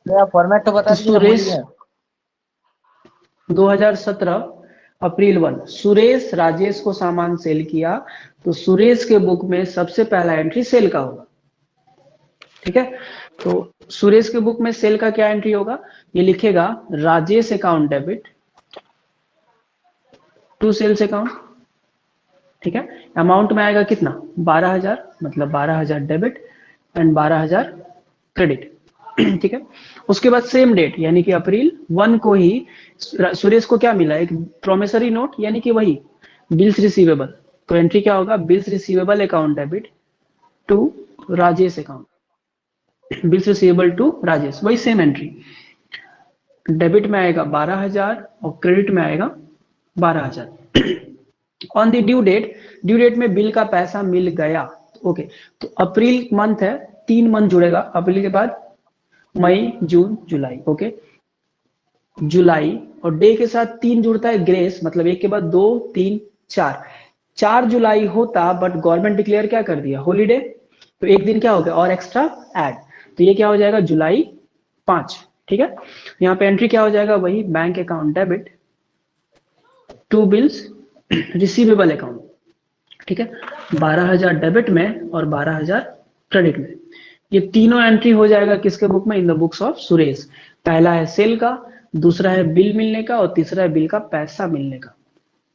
फॉर्मेट तो बता तो दीजिए, भूल सुरेश गए। 2017 अप्रैल 1, सुरेश राजेश को सामान सेल किया, तो सुरेश के बुक में सबसे पहला एंट्री सेल का होगा, ठीक है। तो सुरेश के बुक में सेल का क्या एंट्री होगा, ये लिखेगा Rajesh account debit to sales account, ठीक है। अमाउंट में आएगा कितना, 12,000, मतलब 12,000 डेबिट एंड 12,000 क्रेडिट, ठीक है। उसके बाद सेम डेट यानी कि अप्रैल 1 को ही सुरेश को क्या मिला, एक प्रोमिसरी नोट यानी कि वही बिल्स रिसीवेबल। तो एंट्री क्या होगा, bills receivable account debit to Rajesh account, bills receivable to Rajesh, वही सेम एंट्री। डेबिट में आएगा 12,000 और क्रेडिट में आएगा 12,000। On the due date, due date में बिल का पैसा मिल गया, ओके। तो अप्रैल मंथ है, 3 मंथ जुड़ेगा अप्रैल के बाद, मई जून जुलाई, ओके। जुलाई और डे के साथ 3 जुड़ता है ग्रेस, मतलब एक के बाद 2 3 4, 4 जुलाई होता, बट गवर्नमेंट डिक्लेयर क्या कर दिया, हॉलीडे, तो एक दिन क्या हो गया और एक्स्ट्रा ऐड, तो ये क्या हो जाएगा जुलाई 5, ठीक है। यहाँ पे एंट्री क्या हो जाएगा, वही bank account debit to bills receivable account, ठीक है। 12,000 डेबिट में और 12,000 क्रेडिट में, ये तीनों एंट्री हो जाएगा किसके बुक में, in the books of Suresh. पहला है सेल का, दूसरा है बिल मिलने का और तीसरा है बिल का पैसा मिलने का,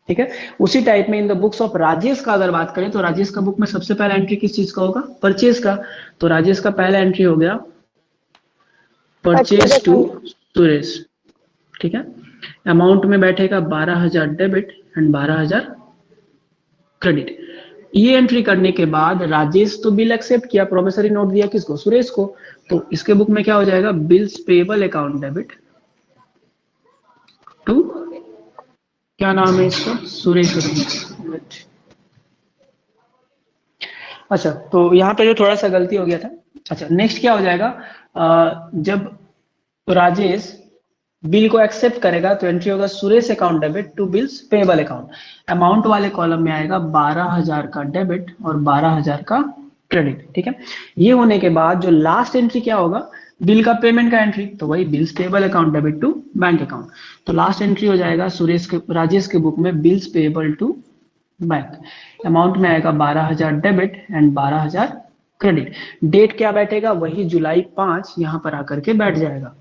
ठीक है। उसी टाइप में in the books of Rajesh का अगर बात करें, तो राजेश का बुक में सबसे पहला एंट्री किस चीज का होगा, परचेज का। तो राजेश का पहला एंट्री हो गया परचेज टू सुरेश, ठीक है। अमाउंट में बैठेगा 12,000 डेबिट एंड 12,000 क्रेडिट। ये एंट्री करने के बाद राजेश तो बिल एक्सेप्ट किया, प्रोमिसरी नोट दिया किसको, सुरेश को, तो इसके बुक में क्या हो जाएगा, bills payable account debit to, क्या नाम है इसका, सुरेश। अच्छा, तो यहाँ पे जो थोड़ा सा गलती हो गया था। अच्छा, नेक्स्ट क्या हो जाएगा, जब राजेश बिल को एक्सेप्ट करेगा तो एंट्री होगा Suresh account debit to bills payable account. Amount वाले कॉलम में आएगा 12,000 का डेबिट और 12,000 का क्रेडिट। ठीक है, ये होने के बाद जो लास्ट एंट्री क्या होगा, बिल का पेमेंट का एंट्री, तो वही bills payable account debit to bank account. तो लास्ट एंट्री हो जाएगा राजेश के बुक में bills payable to bank. Amount में आएगा 12,000 डेबिट एंड 12,000 क्रेडिट। डेट क्या बैठेगा, वही जुलाई 5 यहाँ पर आकर के बैठ जाएगा।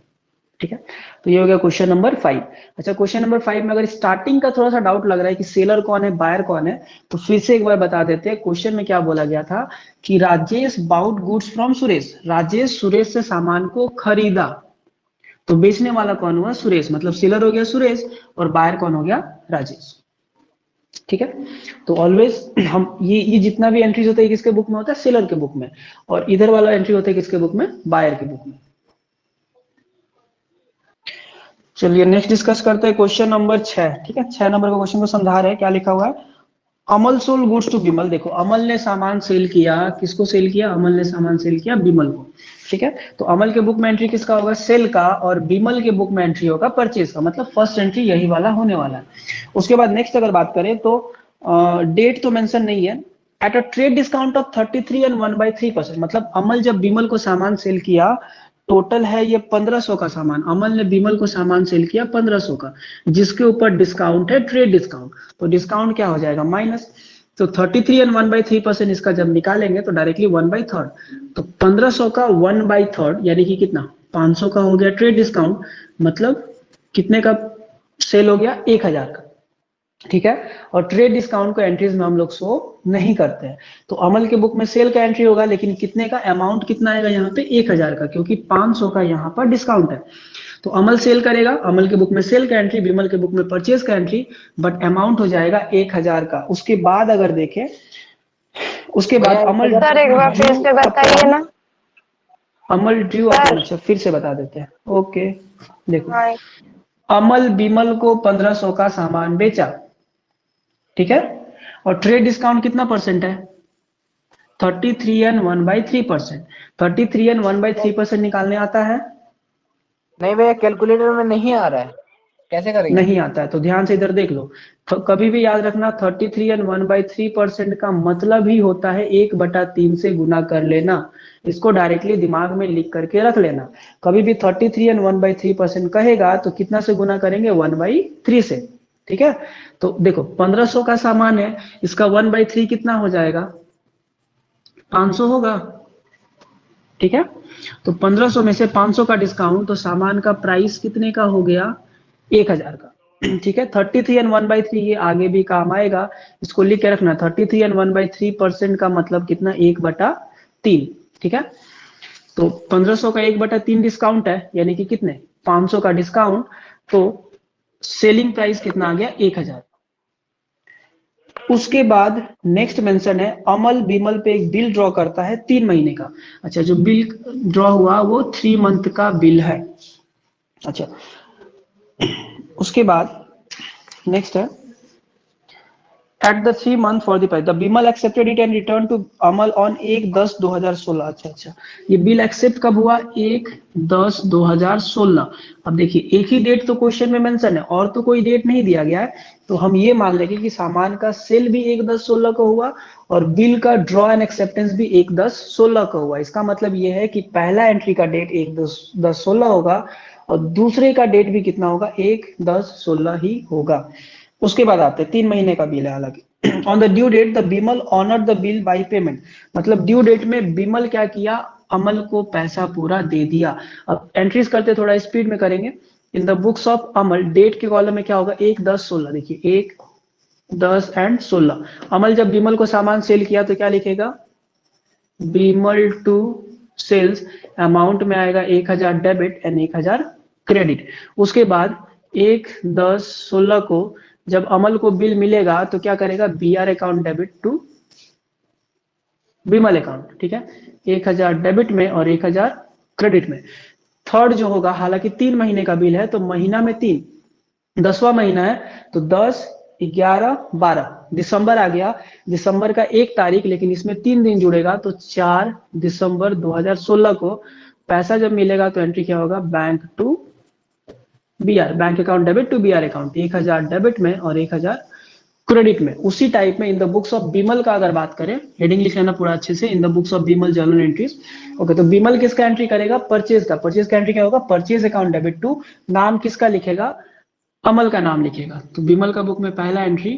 ठीक है, तो ये हो गया क्वेश्चन नंबर 5। अच्छा, क्वेश्चन नंबर 5 में अगर स्टार्टिंग का थोड़ा सा डाउट लग रहा है कि सेलर कौन है बायर कौन है, तो फिर से एक बार बता देते हैं। क्वेश्चन में क्या बोला गया था कि Rajesh bought goods from Suresh, Rajesh Suresh से सामान को खरीदा, तो बेचने वाला कौन हुआ, सुरेश, मतलब सेलर हो गया सुरेश और बायर कौन हो गया, राजेश। ठीक है, तो ऑलवेज हम ये जितना भी एंट्रीज होता है किसके बुक में होता है, सेलर के बुक में, और इधर वाला एंट्री होता है किसके बुक में, बायर के बुक में। चलिए नेक्स्ट डिस्कस करते हैं क्वेश्चन नंबर 6। ठीक है, 6 नंबर का क्वेश्चन को समझा रहे हैं, क्या लिखा हुआ है, अमल सोल गुड्स टू बिमल। देखो, अमल ने सामान सेल किया, किसको सेल किया, अमल ने सामान सेल किया बिमल को। ठीक है, तो अमल के बुक में एंट्री किसका होगा, सेल का, और बिमल के बुक में एंट्री होगा परचेज का, मतलब फर्स्ट एंट्री यही वाला होने वाला है। उसके बाद नेक्स्ट अगर बात करें तो डेट तो मेंशन नहीं है। At a trade discount of 33 and 1/3%, मतलब अमल जब बिमल को सामान सेल किया, टोटल है ये 1500 का सामान, अमल ने बिमल को सामान सेल किया 1500 का, जिसके ऊपर डिस्काउंट है ट्रेड डिस्काउंट, तो डिस्काउंट क्या हो जाएगा, माइनस। तो 33 एंड 1/3% इसका जब निकालेंगे तो डायरेक्टली 1/3, तो 1500 का 1/3 यानी कि कितना, 500 का हो गया ट्रेड डिस्काउंट, मतलब कितने का सेल हो गया, 1000 का। ठीक है, और ट्रेड डिस्काउंट को एंट्रीज में हम लोग शो नहीं करते हैं। तो अमल के बुक में सेल का एंट्री होगा, लेकिन कितने का, अमाउंट कितना आएगा यहाँ पे, 1000 का, क्योंकि 500 का यहाँ पर डिस्काउंट है। तो अमल सेल करेगा, अमल के बुक में सेल का एंट्री, बिमल के बुक में परचेज का एंट्री, बट अमाउंट हो जाएगा 1000 का। उसके बाद अगर देखें, उसके बाद भैया अमल सर एक बार फिर से बताइए ना। अमल ड्यू सर अपॉन, अच्छा फिर से बता देते हैं, ओके। देखो, हाँ अमल बिमल को 1500 का सामान बेचा, ठीक है, और ट्रेड डिस्काउंट कितना परसेंट है, 33 एंड 1/3%। 33 एंड 1/3% निकालने आता है, नहीं भैया, कैलकुलेटर में नहीं आ रहा है, कैसे करेंगे। नहीं आता है, तो ध्यान से इधर देख लो। तो कभी भी याद रखना, 33 एंड 1/3% का मतलब ही होता है 1/3 से गुना कर लेना। इसको डायरेक्टली दिमाग में लिख करके रख लेना। कभी भी 33 एंड 1/3% कहेगा तो कितना से गुना करेंगे, 1/3 से। ठीक है, तो देखो 1500 का सामान है, इसका 1/3 कितना हो जाएगा, 500 होगा। ठीक है, तो 1500 में से 500 का डिस्काउंट, तो सामान का प्राइस कितने का हो गया, 1000 का। ठीक है, 33 एंड 1/3 ये आगे भी काम आएगा, इसको लिख के रखना। 33 एंड 1/3% का मतलब कितना, 1/3। ठीक है, तो 1500 का 1/3 डिस्काउंट है, यानी कि कितने, 500 का डिस्काउंट, तो सेलिंग प्राइस कितना आ गया, 1000। उसके बाद नेक्स्ट मेंशन है, अमल बिमल पे एक बिल ड्रॉ करता है 3 महीने का। अच्छा, जो बिल ड्रॉ हुआ वो 3 मंथ का बिल है। अच्छा, उसके बाद नेक्स्ट है, at the 3 month for the price the Bimal accepted it and return to Amal ऑन 1/10/2016। अच्छा, ये बिल एक्सेप्ट कब हुआ, 1/10/2016। अब देखिए, एक ही डेट तो क्वेश्चन में मेंशन है, और तो कोई डेट नहीं दिया गया है, तो हम ये मान लेंगे कि सामान का सेल भी 1/10/16 को हुआ, और बिल का ड्रॉ एंड एक्सेप्टेंस भी 1/10/16 को हुआ। इसका मतलब ये है कि पहला एंट्री का डेट 1/10/16 होगा, और दूसरे का डेट भी कितना होगा, 1/10/16 ही होगा। उसके बाद आते हैं 3 महीने का बिल है, हालांकि on the due date the Bimal honour the bill by payment, मतलब ड्यू डेट में बिमल क्या किया, अमल को पैसा पूरा दे दिया। अब एंट्रीज करते थोड़ा स्पीड में करेंगे। In the books of Amal, date के कॉलम में क्या होगा, 1/10/16। देखिए 1, 10 एंड 16। अमल जब बिमल को सामान सेल किया तो क्या लिखेगा, बिमल टू सेल्स, अमाउंट में आएगा 1000 डेबिट एंड 1000 क्रेडिट। उसके बाद 1/10/16 को जब अमल को बिल मिलेगा तो क्या करेगा, BR account debit to Bimal account. ठीक है, 1000 डेबिट में और 1000 क्रेडिट में। थर्ड जो होगा, हालांकि 3 महीने का बिल है तो महीना में 3, 10वां महीना है तो 10, 11, 12, दिसंबर आ गया। दिसंबर का 1 तारीख, लेकिन इसमें 3 दिन जुड़ेगा तो 4 दिसंबर 2016 को पैसा जब मिलेगा तो एंट्री क्या होगा, bank to B R, bank account debit to B R account, 1000 debit में और 1000 क्रेडिट में। उसी टाइप में in the books of Bimal का अगर बात करें, हेडिंग लिख लेना पूरा अच्छे से, in the books of Bimal journal entries. Okay, तो बीमल किसका एंट्री करेगा, परचेज का। परचेज का एंट्री क्या होगा, परचेज अकाउंट डेबिट टू, नाम किसका लिखेगा, अमल का नाम लिखेगा। तो बीमल का बुक में पहला entry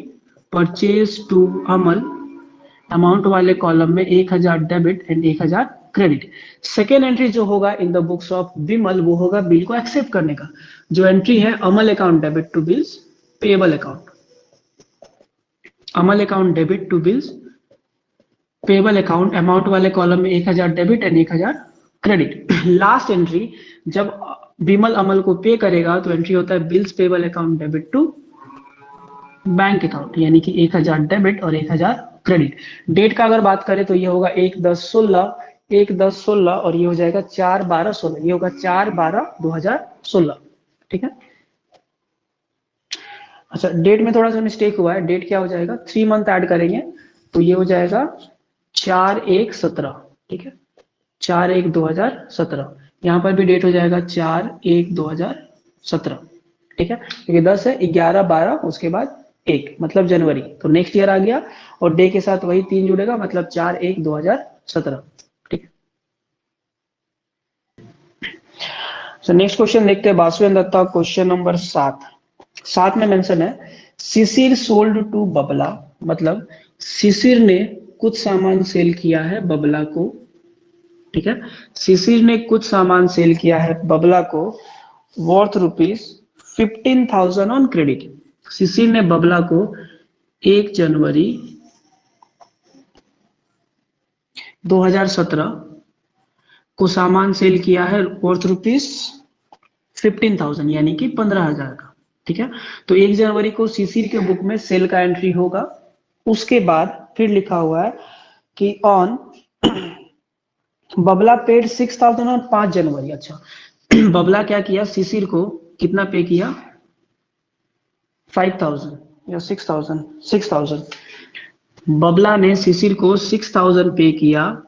purchase to Amal, amount वाले कॉलम में 1000 debit and 1000 credit. Second entry जो होगा in the books of Bimal वो होगा बिल को एक्सेप्ट करने का। जो एंट्री है Amal account debit to bills payable account, Amal account debit to bills payable account, amount वाले कॉलम में 1000 debit and 1000 credit. Last entry जब बिमल अमल को पे करेगा तो एंट्री होता है bills payable account debit to bank account, यानी कि 1000 डेबिट और 1000 क्रेडिट। डेट का अगर बात करें तो ये होगा 1/10/16, 1/10/16 और ये हो जाएगा 4/12/16, ये होगा 4/12/2016। ठीक है। अच्छा, डेट में थोड़ा सा मिस्टेक हुआ है, डेट क्या हो जाएगा, 3 मंथ ऐड करेंगे तो ये हो जाएगा 4/1/17। ठीक है, 4/1/2017। यहाँ पर भी डेट हो जाएगा 4/1/2017। ठीक है, क्योंकि 10 है, 11, 12, उसके बाद 1 मतलब जनवरी, तो नेक्स्ट ईयर आ गया और डे के साथ वही 3 जुड़ेगा मतलब 4/1/2017। ठीक है। सो नेक्स्ट क्वेश्चन देखते हैं, बासुएंद्र दत्ता, क्वेश्चन नंबर 7 में मेंशन है शिशिर सोल्ड टू बबला, मतलब शिशिर ने कुछ सामान सेल किया है बबला को। ठीक है, शिशिर ने कुछ सामान सेल किया है बबला को वर्थ ₹15,000 ऑन क्रेडिट। शिशिर ने बबला को 1 जनवरी 2017 को सामान सेल किया है वर्थ ₹15,000 यानी कि 15,000 का। ठीक है, तो 1 जनवरी को शिशिर के बुक में सेल का एंट्री होगा। उसके बाद फिर लिखा हुआ है कि ऑन बबला पेड 6,000 और 5 जनवरी। अच्छा, बबला क्या किया, शिशिर को कितना पे किया, 5,000 या 6,000, 6,000। बबला ने शिशिर को 6,000 पे किया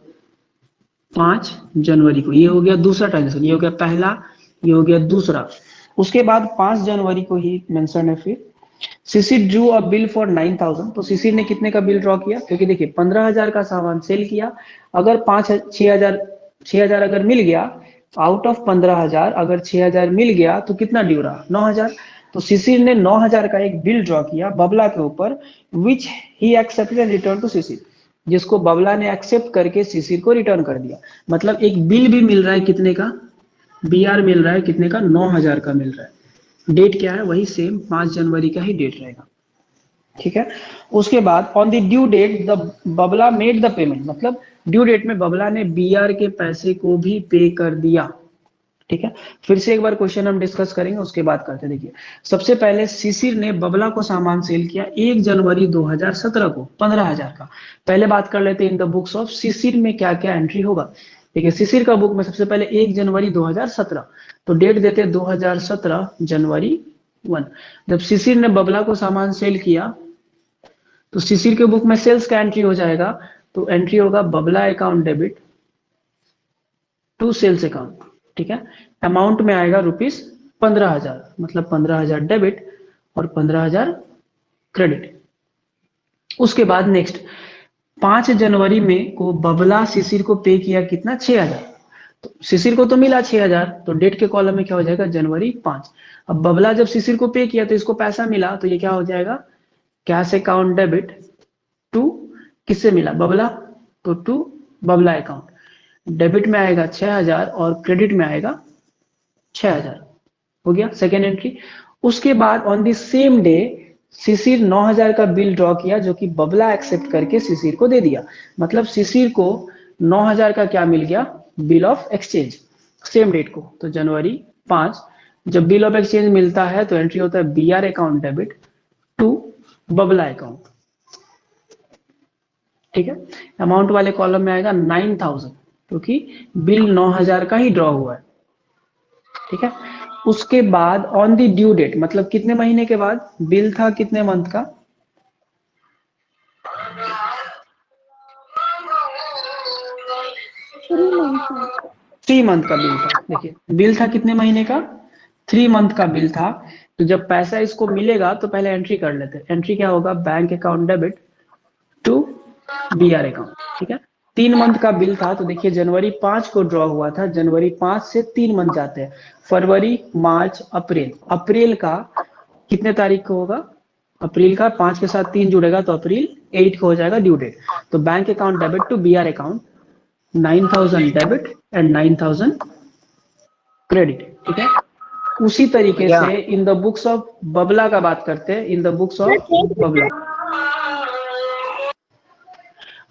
5 जनवरी को। ये हो गया दूसरा ट्रांजेक्शन, ये हो गया पहला, ये हो गया दूसरा। उसके बाद 5 जनवरी को ही मेंशन है फिर शिशिर ड्रू अ बिल फॉर 9,000। तो शिशिर ने कितने का बिल ड्रॉ किया, क्योंकि देखिए 15,000 का सामान सेल किया, अगर 6,000 अगर मिल गया, आउट ऑफ 15,000 अगर 6,000 मिल गया तो कितना ड्यू रहा, 9,000। तो शिशिर ने 9,000 का एक बिल ड्रॉ किया बबला के ऊपर, which he accepted and return to Shishir, जिसको बबला ने एक्सेप्ट करके शिशिर को रिटर्न कर दिया। मतलब एक बिल भी मिल रहा है कितने का, बीआर मिल रहा है कितने का, 9,000 का मिल रहा है। डेट क्या है, वही सेम 5 जनवरी का ही डेट रहेगा। ठीक है, उसके बाद on the due date the Babla made the payment, मतलब ड्यू डेट में बबला ने बीआर के पैसे को भी पे कर दिया। ठीक है, फिर से एक बार क्वेश्चन हम डिस्कस करेंगे, उसके बाद करते। देखिए, सबसे पहले शिशिर ने बबला को सामान सेल किया 1 जनवरी 2017 को 15,000 का। पहले बात कर लेते हैं इन द बुक्स ऑफ शिशिर में क्या क्या एंट्री होगा। देखिए, शिशिर का बुक में सबसे पहले 1 जनवरी 2017, तो डेट देते हैं 2017 जनवरी 1। जब शिशिर ने बबला को सामान सेल किया तो शिशिर के बुक में सेल्स का एंट्री हो जाएगा, तो एंट्री होगा Babla account debit to sales account. ठीक है, अमाउंट में आएगा ₹15,000, मतलब 15,000 डेबिट और 15,000 क्रेडिट। उसके बाद नेक्स्ट 5 जनवरी में को बबला शिशिर को पे किया कितना, 6,000। तो शिशिर को तो मिला 6,000, तो डेट के कॉलम में क्या हो जाएगा, जनवरी 5। अब बबला जब शिशिर को पे किया तो इसको पैसा मिला, तो ये क्या हो जाएगा, कैश अकाउंट डेबिट टू, किससे मिला, बबला, तो टू बबला अकाउंट। डेबिट में आएगा 6,000 और क्रेडिट में आएगा 6,000। हो गया सेकेंड एंट्री। उसके बाद ऑन द सेम डे शिशिर 9,000 का बिल ड्रॉ किया, जो कि बबला एक्सेप्ट करके शिशिर को दे दिया। मतलब शिशिर को 9,000 का क्या मिल गया, bill of exchange, same date को। तो जनवरी 5 जब बिल ऑफ एक्सचेंज मिलता है तो एंट्री होता है BR account debit to Babla account. ठीक है, अमाउंट वाले कॉलम में आएगा 9,000, क्योंकि बिल 9,000 का ही ड्रॉ हुआ है। ठीक है, उसके बाद ऑन द ड्यू डेट, मतलब कितने महीने के बाद बिल था, कितने मंथ का? 3 months. 3 मंथ का बिल था। देखिए बिल था कितने महीने का? 3 मंथ का बिल था। तो जब पैसा इसको मिलेगा तो पहले एंट्री कर लेते हैं। एंट्री क्या होगा? Bank account debit to BR account. ठीक है, 3 मंथ का बिल था तो देखिए जनवरी 5 को ड्रॉ हुआ था। जनवरी 5 से 3 मंथ जाते हैं, फरवरी, मार्च, अप्रैल। अप्रैल का कितने तारीख को होगा? अप्रैल का 5 के साथ 3 जुड़ेगा तो अप्रैल 8 को हो जाएगा ड्यू डेट। तो bank account debit to BR account 9000 debit and 9000 credit. ठीक है, उसी तरीके भैया से in the books of Babla का बात करते हैं। In the books sir of Babla,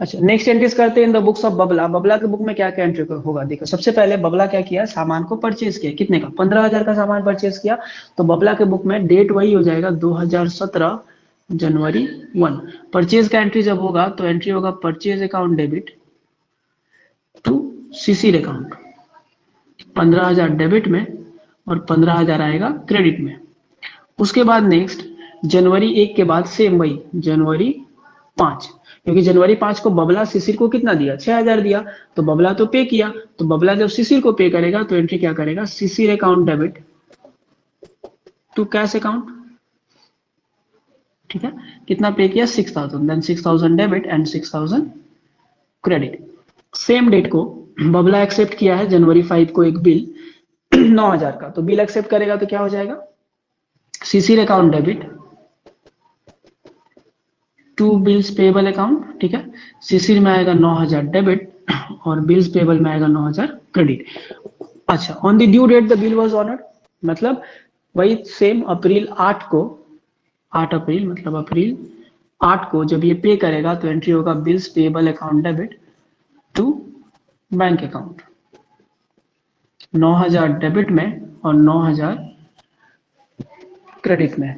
अच्छा नेक्स्ट एंट्रीज करते हैं in the books of Babla. Babla के बुक में क्या क्या एंट्री होगा? देखो सबसे पहले बबला क्या किया? सामान को परचेज किया। कितने का? 15,000 का सामान परचेज किया। तो बबला के बुक में डेट वही हो जाएगा 2017 जनवरी 1। परचेज का एंट्री जब होगा तो एंट्री होगा purchase account debit to CC account, 15,000 debit में और 15,000 आएगा क्रेडिट में। उसके बाद नेक्स्ट जनवरी 1 के बाद सेम वही जनवरी 5, क्योंकि जनवरी 5 को बबला शिशिर को कितना दिया? 6,000 दिया। तो बबला तो पे किया, तो बबला जब शिशिर को पे करेगा तो एंट्री क्या करेगा? Shishir account debit to cash account. ठीक है, कितना पे किया? 6,000, then 6,000 debit and 6,000 credit. Same date को बबला एक्सेप्ट किया है जनवरी 5 को एक बिल 9,000 का। तो बिल एक्सेप्ट करेगा तो क्या हो जाएगा? CC account debit to bills payable account. ठीक है, सीसी में आएगा 9,000 डेबिट और बिल्स पेबल में आएगा 9,000 क्रेडिट। अच्छा, on the due date the bill was honoured, मतलब वही सेम अप्रैल 8 को, 8 अप्रैल मतलब अप्रैल 8 को जब ये पे करेगा तो एंट्री होगा bills payable account debit to bank account, 9,000 debit में और 9,000 क्रेडिट में।